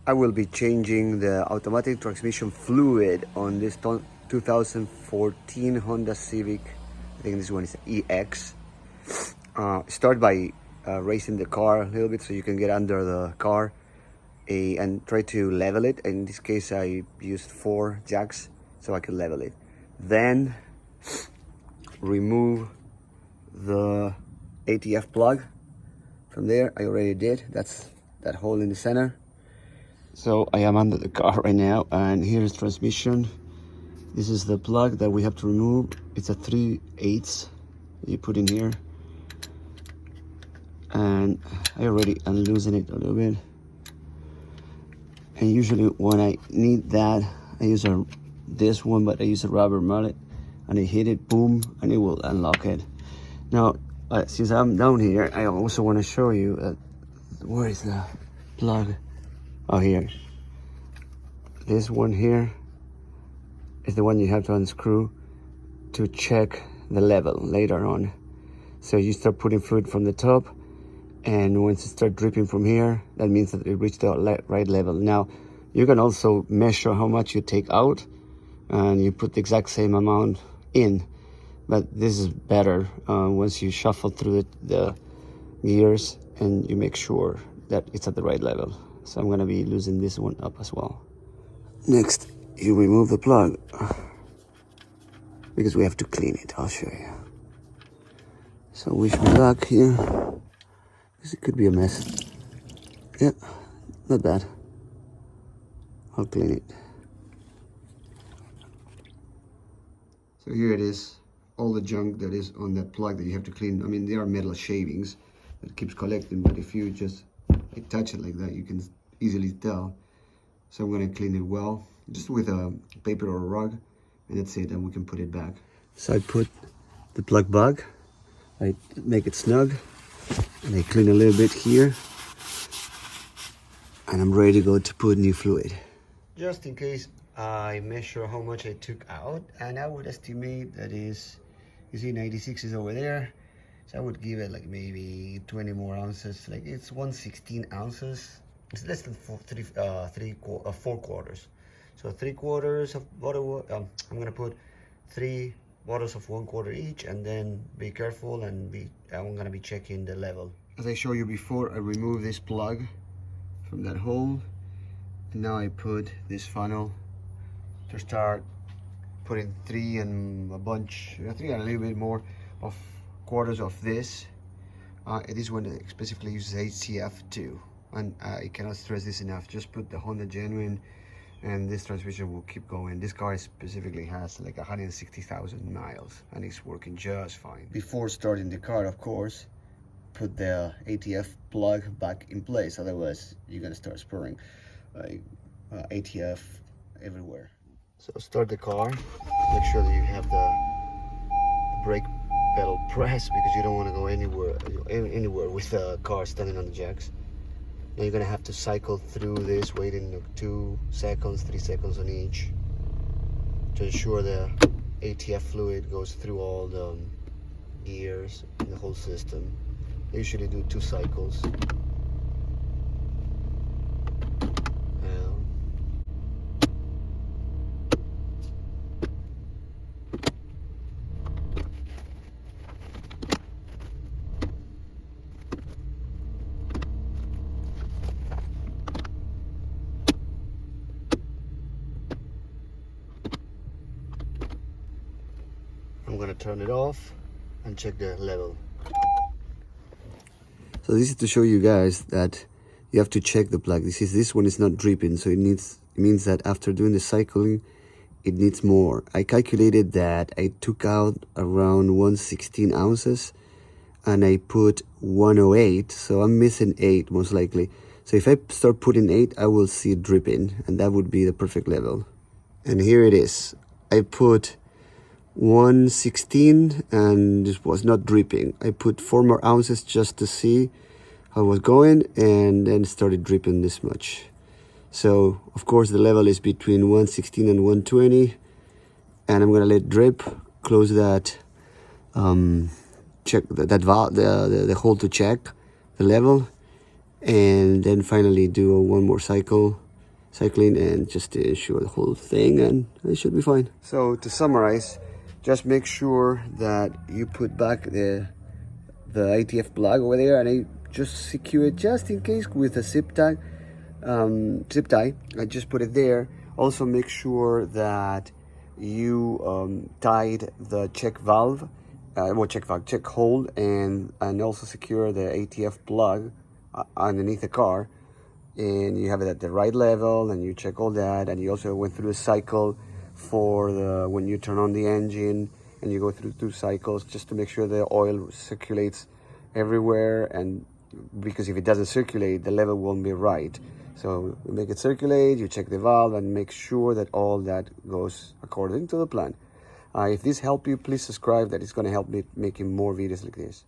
I will be changing the automatic transmission fluid on this 2014 Honda Civic. I think this one is EX. Start by raising the car a little bit so you can get under the car and try to level it. In this case, I used 4 jacks so I can level it. Then remove the ATF plug from there. I already did. That's that hole in the center. So I am under the car right now, and here's transmission. This is the plug that we have to remove. It's a 3/8 you put in here, and I already unloosen it a little bit. And usually when I need that, I use this one, but I use a rubber mallet, and I hit it, boom, and it will unlock it. Now, since I'm down here, I also want to show you where is the plug? Oh, here. This one here is the one you have to unscrew to check the level later on. So you start putting fluid from the top, and once it starts dripping from here, that means that it reached the right level. Now, you can also measure how much you take out, and you put the exact same amount in. But this is better once you shuffle through the gears and you make sure that it's at the right level. So I'm gonna be loosening this one up as well. Next, you remove the plug because we have to clean it. I'll show you. So wish me luck here, because it could be a mess. Yeah, not bad. I'll clean it. So here it is, all the junk that is on that plug that you have to clean. I mean, there are metal shavings that keeps collecting, but if you just touch it like that, you can easily tell. So I'm going to clean it well, just with a paper or a rug, and that's it, and we can put it back. So I put the plug back, I make it snug, and I clean a little bit here, and I'm ready to go to put new fluid. Just in case, I measure how much I took out, and I would estimate that is, you see 96 is over there, so I would give it like maybe 20 more ounces. Like it's 116 ounces. It's less than 4 quarters. So 3 quarters of bottle. I'm gonna put 3 bottles of 1 quarter each, and then be careful and I'm gonna be checking the level. As I showed you before, I removed this plug from that hole, and now I put this funnel to start putting 3 and a little bit more of quarters of this. This one specifically uses HCF-2, and I cannot stress this enough. Just put the Honda genuine, and this transmission will keep going. This car specifically has like 160,000 miles, and it's working just fine. Before starting the car, of course, put the ATF plug back in place, otherwise you're gonna start spraying ATF everywhere. So start the car, make sure that you have the brake pedal pressed, because you don't want to go anywhere with the car standing on the jacks. Now you're gonna have to cycle through this, waiting 2 seconds, 3 seconds on each, to ensure the ATF fluid goes through all the gears in the whole system. I usually do 2 cycles. I'm gonna turn it off and check the level. So this is to show you guys that you have to check the plug. This one is not dripping, so it means that after doing the cycling, it needs more. I calculated that I took out around 116 ounces, and I put 108, so I'm missing 8 most likely. So if I start putting 8, I will see it dripping, and that would be the perfect level. And here it is. I put 116 and it was not dripping. I put 4 more ounces just to see how it was going, and then started dripping this much. So of course the level is between 116 and 120, and I'm gonna let it drip, close that check that valve, the hole to check the level, and then finally do one more cycle cycling, and just to ensure the whole thing, and it should be fine. So to summarize, just make sure that you put back the ITF plug over there, and I just secure it just in case with a zip tie. I just put it there. Also make sure that you tied the check valve, check hole, and also secure the ATF plug underneath the car, and you have it at the right level, and you check all that, and you also went through a cycle for the when you turn on the engine, and you go through 2 cycles just to make sure the oil circulates everywhere, and because if it doesn't circulate, the level won't be right. So you make it circulate, you check the valve, and make sure that all that goes according to the plan. If this helped you, please subscribe. That is going to help me making more videos like this.